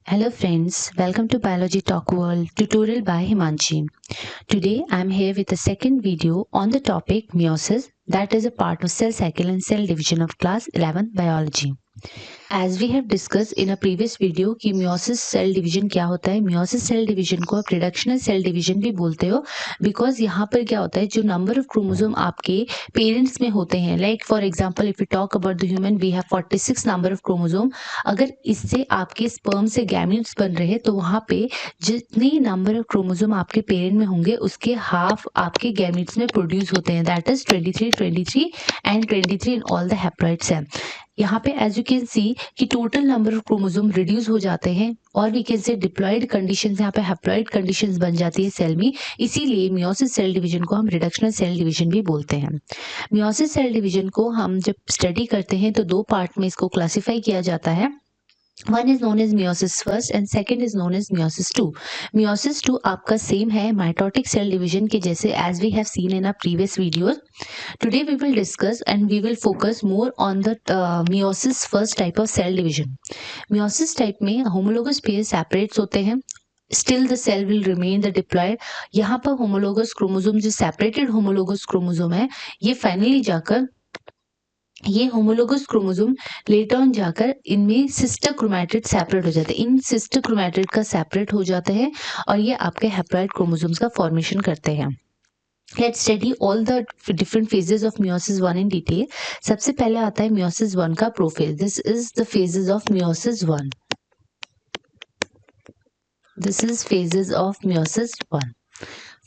Hello friends, welcome to Biology Talk World tutorial by Himanshi. Today I am here with a second video on the topic meiosis, that is a part of cell cycle and cell division of class 11 biology. As we have discussed in a previous video कि meiosis cell division क्या होता है, meiosis cell division को आप reductional cell division भी बोलते हो because यहाँ पर क्या होता है, जो number of chromosome आपके parents में होते हैं, like for example if we talk about the human we have 46 number of chromosome, अगर इससे आपके sperm से gametes बन रहे हैं तो वहाँ पे जितनी number of chromosome आपके parent में होंगे उसके half आपके gametes में produce होते हैं, that is 23, 23 and 23 in all the haploids है. यहाँ पे एज यू कैन सी कि total number of chromosome reduce हो जाते हैं और we can say diploid conditions, यहाँ पे हैप्लॉयड कंडीशंस बन जाती है सेल में, इसीलिए मियोसिस सेल डिवीजन को हम रिडक्शनल सेल डिवीजन भी बोलते हैं. मियोसिस सेल डिवीजन को हम जब स्टडी करते हैं तो दो पार्ट में इसको क्लासिफाई किया जाता है. One is known as meiosis first and second is known as meiosis two. Meiosis two आपका सेम है mitotic cell division के जैसे as we have seen in our previous videos. Today we will discuss and we will focus more on the meiosis first type of cell division. Meiosis type में homologous pairs separates होते हैं. Still the cell will remain the diploid. यहाँ पर homologous chromosome जो separated homologous chromosome है ये finally जाकर ये होमोलोगस क्रोमोसोम लेटर ऑन जाकर इनमें सिस्टर क्रोमैटिड सेपरेट हो जाते हैं. इन सिस्टर क्रोमैटिड का सेपरेट हो जाते हैं और ये आपके हैप्लॉइड क्रोमोसोम्स का फॉर्मेशन करते हैं. Let's study all the different phases of meiosis 1 in detail. सबसे पहले आता है meiosis 1 का prophase. This is the phases of meiosis 1. This is phases of meiosis 1.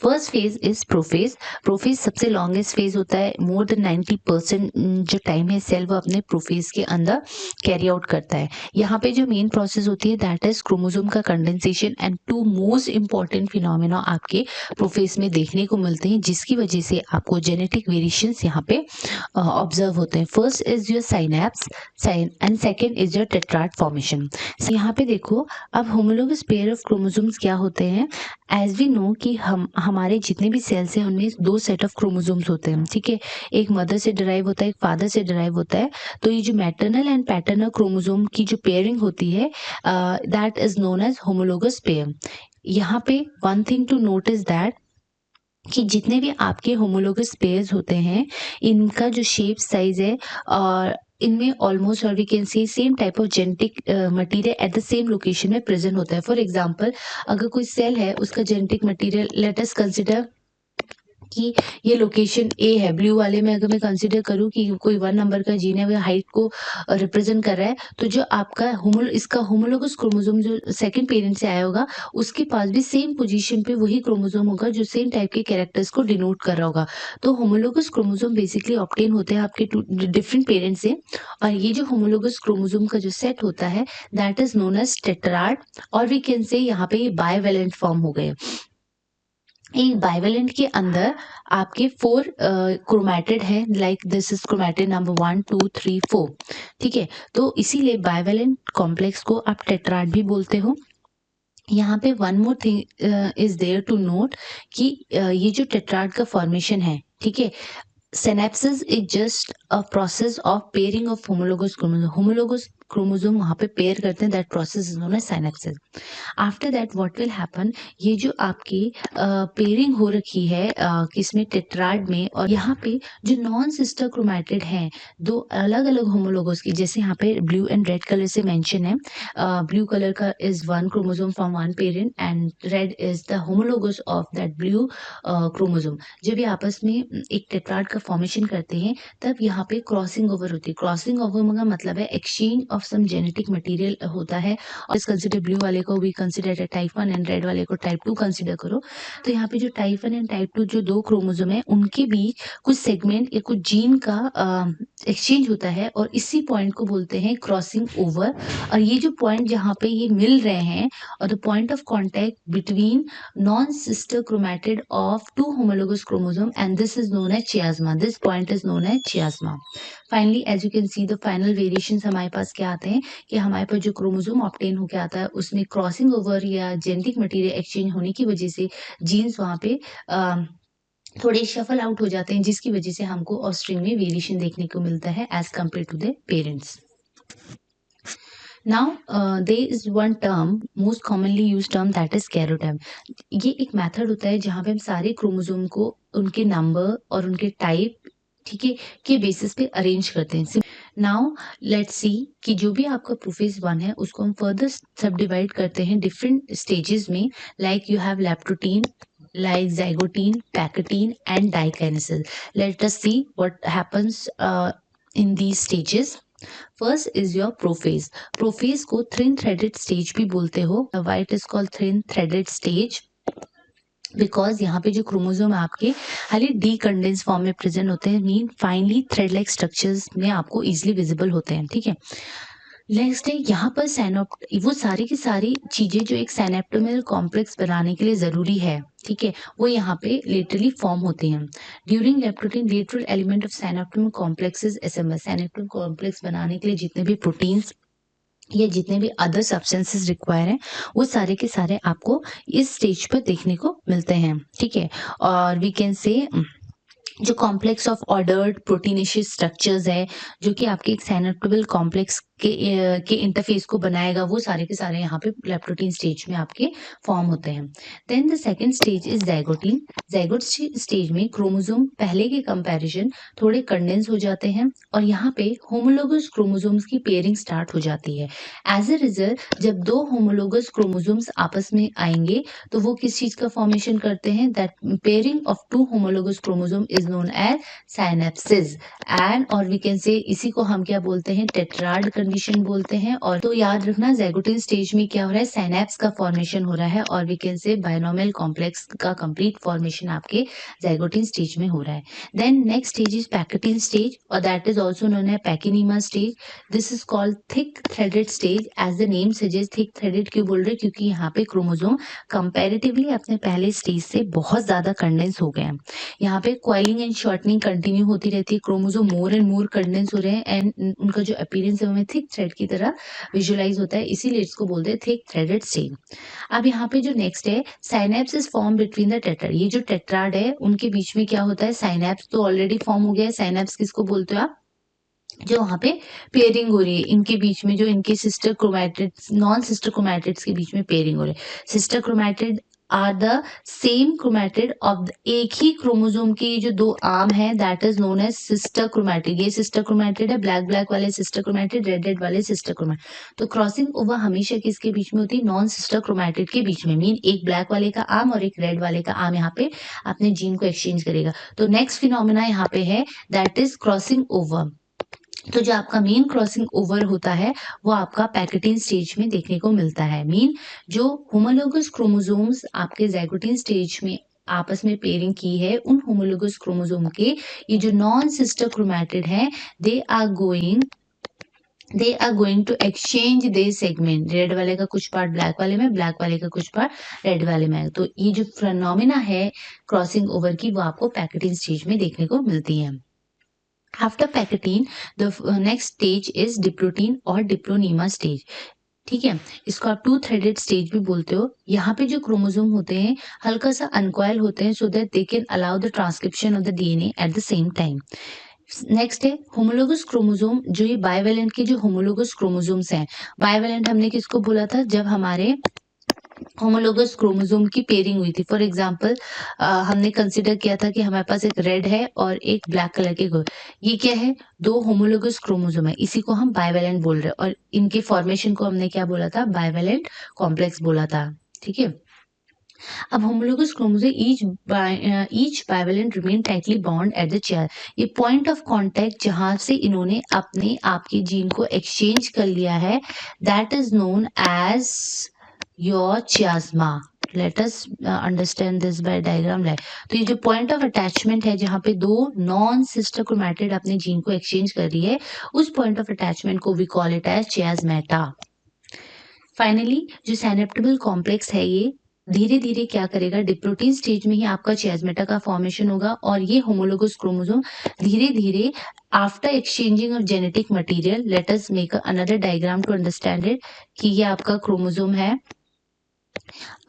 First phase is prophase. Prophase सबसे longest phase होता है. मोर देन 90% जो time है सेल वो अपने प्रोफेज के अंदर कैरी आउट करता है. यहाँ पे जो मेन प्रोसेस होती है दैट इज क्रोमोसोम का condensation and two most important phenomena आपके प्रोफेज में देखने को मिलते हैं जिसकी वजह से आपको जेनेटिक वेरिएशंस यहाँ पे ऑब्जर्व होते हैं. First is your synapse and second is your tetrad formation. यहाँ पे देखो अब होमोलोगस पेयर ऑफ क्रोमोसोम्स क्या होते हैं. एज वी नो कि हमारे जितने भी सेल्स हैं उनमें दो सेट ऑफ क्रोमोसोम्स होते हैं. ठीक है, एक मदर से डिराइव होता है, एक फादर से डिराइव होता है. तो ये जो मैटरनल एंड पैटर्नल क्रोमोसोम की जो पेयरिंग होती है that is known as homologous pair. यहाँ पे one thing to note is that कि जितने भी आपके होमोलोगस पेयर्स होते हैं इनका जो शेप साइज है और इनमें ऑलमोस्ट और we can see same type of genetic material at the same location में प्रेजेंट होता है. फॉर एग्जांपल अगर कोई सेल है उसका genetic material let us consider कि ये लोकेशन ए है. ब्लू वाले में अगर मैं कंसिडर करूं कि कोई 1 नंबर का जीन है वो हाइट को रिप्रेजेंट कर रहा है तो जो आपका इसका होमोलोगस क्रोमोसोम जो सेकंड पेरेंट से आया होगा उसके पास भी सेम पोजीशन पे वही क्रोमोसोम होगा जो सेम टाइप के कैरेक्टर्स को डिनोट कर रहा होगा. तो होमोलोगस क्रोमोसोम बेसिकली ऑब्टेन होते हैं आपके डिफरेंट पेरेंट्स से और ये जो होमोलोगस क्रोमोसोम का जो सेट होता है that is known as tetrad और वी कैन से यहाँ पे ये बाइवेलेंट फॉर्म हो गए. एक बाइवेलेंट के अंदर आपके 4 क्रोमैटिड है like this is chromatid number 1 2 3 4. ठीक है, तो इसीलिए बाइवेलेंट कॉम्प्लेक्स को आप टेट्राड भी बोलते हो. यहाँ पे one more thing is there to note कि ये जो टेट्राड का फॉर्मेशन है, ठीक है, synapses is just a process of pairing of homologous chromosome. homologous chromosome वहां पे पेयर करते हैं. That process is known as synapsis. After that what will happen, ये जो आपकी पेयरिंग हो रखी है किसमें टेट्राड में और यहाँ पे जो नॉन सिस्टर क्रोमैटिड हैं दो अलग अलग होमोलोगस की, जैसे यहाँ पे ब्लू एंड रेड कलर से मेंशन है. ब्लू कलर का is 1 chromosome from 1 parent and red is the homologous of that blue chromosome. जब ये आपस में एक टेट्राड का फॉर्मेशन करते हैं तब यहाँ पे क्रॉसिंग ओवर होती है. क्रॉसिंग ओवर का मतलब है exchange of some genetic material होता है. और इस कंसिडर ब्लू वाले को भी कंसिडर टाइप 1 एंड रेड वाले को टाइप 2 कंसिडर करो. तो यहाँ पे जो टाइप 1 एंड टाइप 2 जो दो क्रोमोसोम है उनके बीच कुछ सेगमेंट या कुछ जीन का एक्सचेंज होता है और इसी पॉइंट को बोलते हैं क्रॉसिंग ओवर. और ये जो पॉइंट जहाँ पे ये मिल रहे हैं और the point of contact between non-sister chromatid of two homologous chromosome and this is known as chiasma. This point is known as chiasma. Finally, as you can see, the final variations हमारे पास क्या आते हैं कि हमारे पास जो chromosome obtain होकर आता है उसमें क्रॉसिंग ओवर या जेनेटिक मटेरियल एक्सचेंज होने की वजह से जीन्स वहाँ पे थोड़े शफल आउट हो जाते हैं जिसकी वजह से हमको ऑफस्प्रिंग में वेरिएशन देखने को मिलता है as compare to the parents. Now there is one term, most commonly use term, that is karyotype. ये एक मेथड होता है जहाँ पे हम सारे क्रोमोसोम को उनके नंबर और उनके टाइप, ठीक है, के बेसिस पे अरेंज करते हैं। नाउ लेट्स सी कि जो भी आपका प्रोफेज 1 है उसको हम फर्दर सब डिवाइड करते हैं डिफरेंट स्टेजेस में, like you have leptotene, like zygote, pachytene and dikinesis. Let us see what happens in these stages. First is your prophase. Prophase को thin threaded stage भी बोलते हो. Why it is called thin threaded stage? Because यहाँ पे जो chromosome आपके हाली decondense form में प्रेजेंट होते हैं, mean finally thread like structures में आपको इजिली विजिबल होते हैं, ठीक है। नेक्स्ट है यहाँ पर वो सारी की सारी चीजें जो एक साइनेप्टोमल कॉम्प्लेक्स बनाने के लिए जरूरी है, ठीक है, वो यहाँ पे लेटरली फॉर्म होती हैं। During leptotene lateral element of synaptonemal complexes assemble. Synaptonemal complex बनाने के लिए जितने भी प्रोटीन्स या जितने भी अदर सब्सटेंसेस रिक्वायर हैं वो सारे के सारे आपको इस स्टेज पर देखने को मिलते हैं, ठीक है। और वी कैन से जो complex of ordered proteinaceous structures है जो कि आपके एक साइनेप्टोमल कॉम्प्लेक्स के इंटरफेस को बनाएगा, वो सारे के सारे यहाँ पे लैप्टोटीन स्टेज में आपके फॉर्म होते हैं। Then the second stage is zygotene. Zygote stage में क्रोमोसोम पहले के कंपैरिजन थोड़े कंडेंस हो जाते हैं और यहाँ पे होमोलोगस क्रोमोसोम्स की पेयरिंग स्टार्ट हो जाती है। एज ए रिजल्ट जब दो होमोलोगस क्रोमोसोम्स आपस में आएंगे तो वो किस चीज का फॉर्मेशन करते हैं, that pairing of two homologous chromosome is known as synapsis. And और वी कैन से इसी को हम क्या बोलते हैं, टेट्राड कंडीशन बोलते हैं। और तो याद रखना ज़ाइगोटीन स्टेज में क्या हो रहा है, साइनेप्स का फॉर्मेशन हो रहा है और we can say binomial complex का कंप्लीट फॉर्मेशन आपके ज़ाइगोटीन स्टेज में हो रहा है। Then next stage is pachytene stage और that is also known as pachynema stage. This is called thick threaded stage. As the name suggest thick threaded क्यों बोल रहे हैं, क्योंकि यहाँ पे क्रोमोसोम कंपैरेटिवली अपने पहले स्टेज से बहुत ज्यादा कंडेंस हो गए हैं। यहाँ पे क्वाइलिंग एंड शॉर्टनिंग कंटिन्यू होती रहती है, chromosome more and more condense हो रहे हैं एंड उनका जो अपीयरेंस है हमें थिक थ्रेड की तरह विजुअलाइज होता है, इसीलिए इसको बोलते हैं थिक थ्रेडेड स्टेज। अब यहाँ पे जो नेक्स्ट है, synapse is form between the tetrad. ये जो टेट्राड है उनके बीच में क्या होता है, साइनेप्स तो ऑलरेडी फॉर्म हो गया है। साइनेप्स किसको बोलते हो आप, जो वहां पे पेयरिंग हो रही है इनके बीच में, जो इनके sister chromatids non sister chromatids के बीच में पेयरिंग हो रही है। Sister chromatid are the same chromatid of एक ही क्रोमोसोम के जो दो आर्म है, that is known as sister chromatid. ये सिस्टर क्रोमैटिड है, ब्लैक ब्लैक वाले सिस्टर क्रोमैटिड, रेड रेड वाले सिस्टर क्रोमैटिड। तो क्रॉसिंग ओवर हमेशा किसके बीच में होती है, नॉन सिस्टर क्रोमैटिड के बीच में, मीन एक ब्लैक वाले का आर्म और एक रेड वाले का आर्म यहाँ पे अपने जीन को एक्सचेंज करेगा। तो नेक्स्ट फिनोमिना यहाँ पे है दैट इज क्रॉसिंग ओवर। तो जो आपका मेन क्रॉसिंग ओवर होता है वो आपका पैकेटीन स्टेज में देखने को मिलता है। मीन जो होमोलोगस क्रोमोसोम्स आपके ज़ाइगोटीन स्टेज में आपस में पेयरिंग की है, उन होमोलोगस क्रोमोसोम के ये जो नॉन सिस्टर क्रोमैटिड है, they are going to exchange their segment. Red वाले का कुछ पार्ट ब्लैक वाले में, ब्लैक वाले का कुछ पार्ट रेड वाले में। तो ये जो फिनोमिना है क्रॉसिंग ओवर की, वो आपको पैकेटीन स्टेज में देखने को मिलती है। After pachytene the next stage is diplotene और डिप्लोनीमा स्टेज, ठीक है। इसको आप टू थ्रेडेड स्टेज भी बोलते हो। यहाँ पे जो क्रोमोसोम होते हैं हल्का सा अनकॉइल होते हैं so that they can allow the transcription of the DNA at the same time. Next है होमोलोगस क्रोमोसोम। जो ये बाइवेलेंट के जो होमोलोगस क्रोमोसोम्स हैं, बाइवेलेंट हमने किसको बोला था, जब हमारे होमोलोगस क्रोमोसोम की पेयरिंग हुई थी। फॉर एग्जाम्पल हमने कंसिडर किया था कि हमारे पास एक रेड है और एक ब्लैक कलर के ये क्या है, दो होमोलोगस क्रोमोसोम है, इसी को हम बाइवेलेंट बोल रहे हैं और इनके फॉर्मेशन को हमने क्या बोला था, बाइवेलेंट कॉम्प्लेक्स बोला था, ठीक है। अब homologous chromosome each bivalent remain tightly bond at the chair. ये पॉइंट ऑफ कांटेक्ट जहां से इन्होंने अपने आपके जीन को एक्सचेंज कर लिया है, that is known as your chiasma. Let us understand this by diagram like। तो ये जो पॉइंट ऑफ अटैचमेंट है जहाँ पे दो नॉन सिस्टर क्रोमैटिड अपने जीन को एक्सचेंज कर रही है, उस पॉइंट ऑफ अटैचमेंट को we call it as chiasmata. Finally जो साइनेप्टिबल कॉम्प्लेक्स है ये धीरे धीरे क्या करेगा, डिप्लोटीन स्टेज में ही आपका चियास्मेटा का फॉर्मेशन होगा और ये होमोलोगस क्रोमोसोम धीरे धीरे after exchanging of genetic material, let us make another diagram to understand it, कि ये आपका क्रोमोसोम है,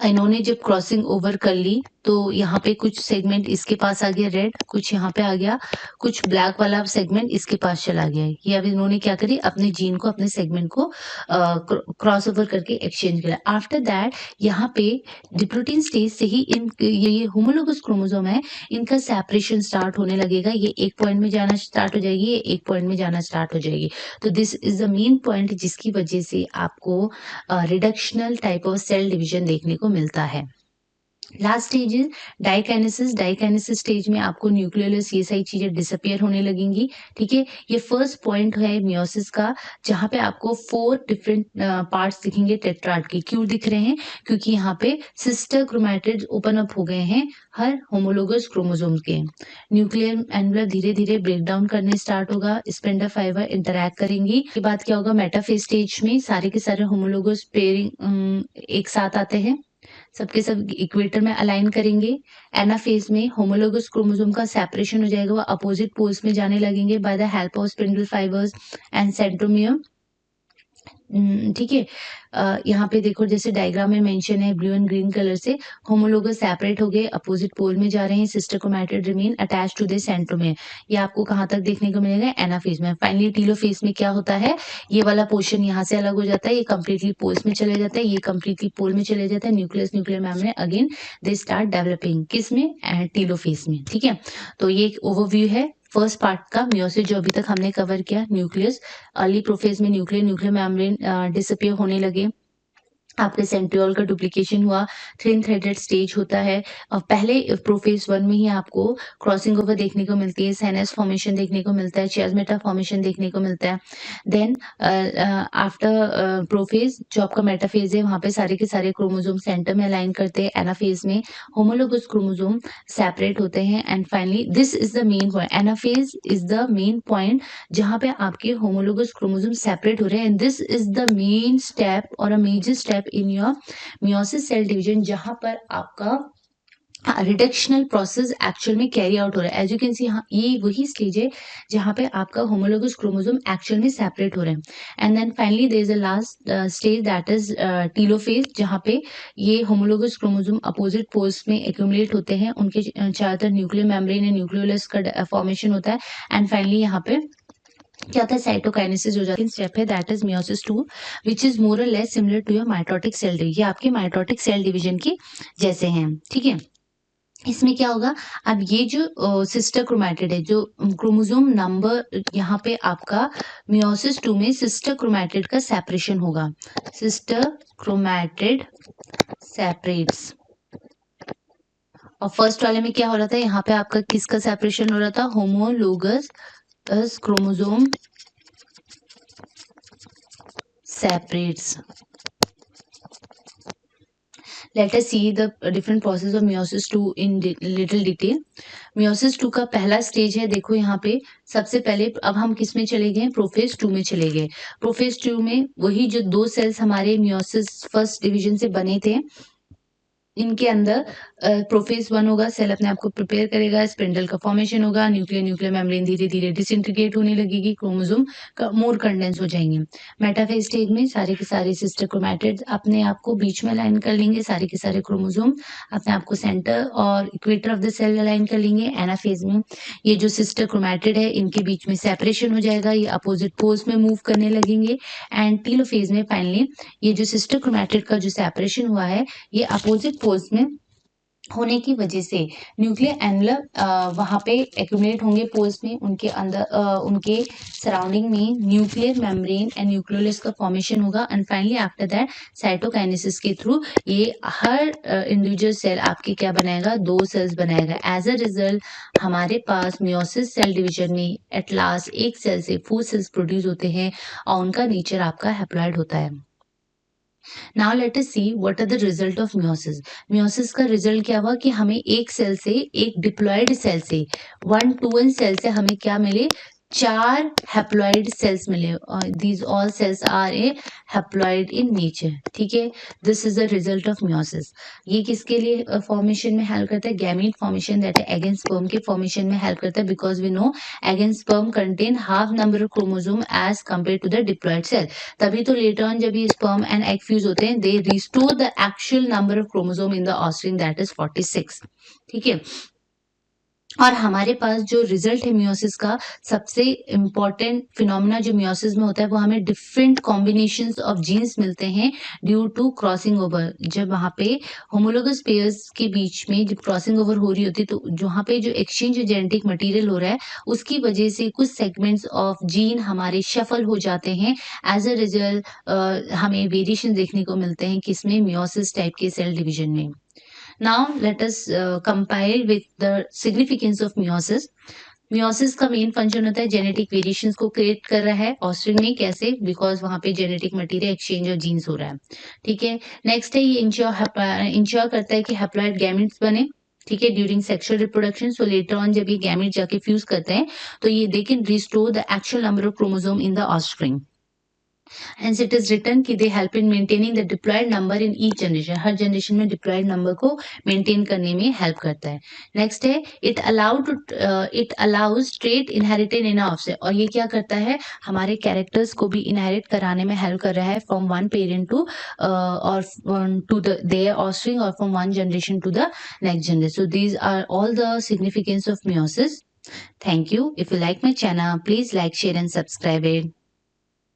इन्होंने जब क्रॉसिंग ओवर कर ली तो यहाँ पे कुछ सेगमेंट इसके पास आ गया रेड, कुछ यहाँ पे आ गया, कुछ ब्लैक वाला सेगमेंट इसके पास चला गया है। ये अब इन्होंने क्या करी, अपने जीन को, अपने सेगमेंट को क्रॉस ओवर करके एक्सचेंज किया। आफ्टर दैट यहाँ पे डिप्लोटीन स्टेज से ही इन ये होमोलोगस क्रोमोसोम है, इनका सेपरेशन स्टार्ट होने लगेगा। ये एक पॉइंट में जाना स्टार्ट हो जाएगी, ये एक पॉइंट में जाना स्टार्ट हो जाएगी। तो this is the main point जिसकी वजह से आपको reductional type of cell division देखने को मिलता है। Last stage is diakinesis. Diakinesis stage में आपको न्यूक्लियोलस ये सारी चीजें डिसअपियर होने लगेंगी। ठीक है, ये फर्स्ट पॉइंट है मियोसिस का, जहां पे आपको 4 डिफरेंट पार्ट्स दिखेंगे टेट्राड के। क्यों दिख रहे हैं? क्योंकि यहाँ पे सिस्टर क्रोमैटिड ओपन अप हो गए हैं हर होमोलोगस क्रोमोसोम के। न्यूक्लियर एनवलप धीरे धीरे ब्रेक डाउन करने स्टार्ट होगा, स्पेंडर फाइबर इंटरैक्ट करेंगी। इसके बाद क्या होगा, मेटाफेज स्टेज में सारे के सारे होमोलोगस पेयरिंग एक साथ आते हैं, सबके सब इक्वेटर में अलाइन करेंगे। एनाफेज में होमोलोगस क्रोमोसोम का सेपरेशन हो जाएगा, वो अपोजिट पोल्स में जाने लगेंगे by the help of spindle fibres and centromere. ठीक है, यहाँ पे देखो जैसे डायग्राम में मेंशन है ब्लू एंड ग्रीन कलर से, होमोलोगस सेपरेट हो गए, अपोजिट पोल में जा रहे हैं, sister chromatid remain attach to the centromere. ये आपको कहाँ तक देखने को मिलेगा? एनाफेज में। फाइनली टीलोफेज में क्या होता है, ये वाला पोर्शन यहाँ से अलग हो जाता है, ये कंप्लीटली पोल्स में चले जाता है, ये कंप्लीटली पोल में चले जाता है, nucleus nuclear membrane again they start developing. किस में? टीलोफेज में। ठीक है, तो ये एक ओवरव्यू है फर्स्ट पार्ट का मियोसिस जो अभी तक हमने कवर किया। न्यूक्लियस, अर्ली प्रोफेज में न्यूक्लियर मेम्ब्रेन डिसअपियर होने लगे, आपके सेंट्रियोल का डुप्लीकेशन हुआ, थिन थ्रेडेड स्टेज होता है। पहले प्रोफेज 1 में ही आपको क्रॉसिंग ओवर देखने को मिलती है, साइनस फॉर्मेशन देखने को मिलता है, चियाज़मेटा फॉर्मेशन देखने को मिलता है। देन आफ्टर प्रोफेज जो आपका मेटाफेज है, वहां पे सारे के सारे क्रोमोसोम सेंटर में अलाइन करते हैं। एनाफेज में होमोलोगस क्रोमोसोम सेपरेट होते हैं and finally this is the main point, anaphase is the main point जहां पे आपके होमोलोगस क्रोमोसोम सेपरेट हो रहे हैं and this is the main step और a major step in your meiosis cell division, जहां पर आपका रिडक्शनल प्रोसेस एक्चुअल में कैरी आउट हो रहा है। एज यू कैन सी, ये वही स्टेज है जहां पे आपका होमोलोगस क्रोमोसोम एक्चुअल में सेपरेट हो रहे हैं। And then finally there is a last stage that is telophase, जहां पे ये होमोलोगस क्रोमोसोम अपोजिट पोल्स में एक्यूमुलेट होते हैं, उनके चारों तरफ न्यूक्लियर मेम्ब्रेन एंड न्यूक्लियोलस का फॉर्मेशन होता है एंड फाइनली यहाँ पे क्या होता है, साइटोकाइनेसिस हो जाती है। स्टेप है that is meiosis 2 which is more और less similar to your mitotic cell division. ये आपके माइटोटिक सेल डिवीजन की जैसे हैं। ठीक है, इसमें क्या होगा, अब ये जो सिस्टर क्रोमैटिड है, जो क्रोमोसोम नंबर यहाँ पे आपका मियोसिस 2 में सिस्टर क्रोमैटिड का सेपरेशन होगा। सिस्टर क्रोमैटिड सेपरेट्स, और फर्स्ट वाले में क्या हो रहा था, यहाँ पे आपका किसका सेपरेशन हो रहा था, homologous chromosome separates. Let us see the different process of meiosis 2 in little detail. meiosis 2 का पहला स्टेज है, देखो यहाँ पे सबसे पहले अब हम किस में चले गए, प्रोफेज 2 में चले गए। प्रोफेज 2 में वही जो 2 सेल्स हमारे meiosis फर्स्ट डिवीजन से बने थे, इनके अंदर प्रोफेज 1 होगा, सेल अपने आप को प्रिपेयर करेगा, स्पिंडल का फॉर्मेशन होगा, न्यूक्लियर मेम्ब्रेन धीरे धीरे डिसइंटीग्रेट होने लगेगी, क्रोमोसोम का मोर कंडेंस हो जाएंगे। मेटाफेज स्टेज में सारे के सारे सिस्टर क्रोमैटिड अपने आप को बीच में अलाइन कर लेंगे, सारे के सारे क्रोमोसोम अपने आप को सेंटर और equator of the cell align कर लेंगे। एनाफेज में ये जो सिस्टर क्रोमैटिड है, इनके बीच में सेपरेशन हो जाएगा, ये अपोजिट पोल्स में मूव करने लगेंगे एंड टीलोफेज में फाइनली ये जो सिस्टर क्रोमैटिड का जो सेपरेशन हुआ है, ये अपोजिट पोल्स में होने की वजह से न्यूक्लियर एनवलप वहां पे एक्यूमुलेट होंगे पोल्स में, उनके अंदर उनके सराउंडिंग में न्यूक्लियर मेम्ब्रेन एंड न्यूक्लियोलस का फॉर्मेशन होगा and finally after that cytokinesis के थ्रू ये हर इंडिविजुअल सेल आपके क्या बनाएगा, 2 सेल्स बनाएगा। एज अ रिजल्ट हमारे पास मियोसिस सेल डिवीजन में एट लास्ट एक सेल से 4 सेल्स प्रोड्यूस होते हैं और उनका नेचर आपका हैप्लॉइड होता है। Now let us see what are the result of meiosis. Meiosis का रिजल्ट क्या हुआ कि हमें एक सेल से, एक डिप्लॉयड सेल से, 1 to 1 सेल से हमें क्या मिले, 4 हैप्लॉइड सेल्स मिले। These all cells are a haploid in nature. ठीक है, this is the result of meiosis. ये किसके लिए फॉर्मेशन में हेल्प करता है? गैमीट फॉर्मेशन, दैट है एग एंड स्पर्म के फॉर्मेशन में हेल्प करता है, because we know egg and sperm contain half number of chromosome as compare to the diploid cell. तभी तो लेटर ऑन जब ये स्पर्म एंड एग फ्यूज होते हैं, they restore the actual number of chromosome in the offspring, that is 46। ठीक है, और हमारे पास जो रिजल्ट है मियोसिस का, सबसे इम्पॉर्टेंट फिनोमिना जो मियोसिस में होता है वो हमें डिफरेंट कॉम्बिनेशंस ऑफ जीन्स मिलते हैं ड्यू टू क्रॉसिंग ओवर। जब वहाँ पे होमोलोगस पेयर्स के बीच में जब क्रॉसिंग ओवर हो रही होती है, तो जहाँ पे जो एक्सचेंज जेनेटिक मटेरियल हो रहा है उसकी वजह से कुछ सेगमेंट्स ऑफ जीन हमारे शफल हो जाते हैं। एज अ रिजल्ट हमें वेरिएशन देखने को मिलते हैं किसमें? मियोसिस टाइप के सेल डिवीजन में। Now let us compile with the significance of meiosis. Meiosis का मेन फंक्शन होता है जेनेटिक वेरिएशंस को क्रिएट कर रहा है ऑस्ट्रिंग में। कैसे? बिकॉज वहां पे genetic material exchange of genes हो रहा है। ठीक है, नेक्स्ट है ये इंश्योर करता है कि हैप्लॉइड गैमेट्स बने। ठीक है, during sexual reproduction. So later on जब ये गैमेट जाके फ्यूज करते हैं तो ये they can restore the actual number of chromosome in the offspring. Hence it is written कि they help in maintaining the diploid number in each generation. Her generation में diploid number को maintain करने में help करता है। Next है it allows trait inherited in our offspring। और ये क्या करता है? हमारे कैरेक्टर्स को भी इनहेरिट कराने में हेल्प कर रहा है फ्रॉम वन पेरेंट टू और to their offspring or from one generation to the next generation. So these are all the significance of meiosis. Thank you. If you like my channel, please like, share and subscribe it.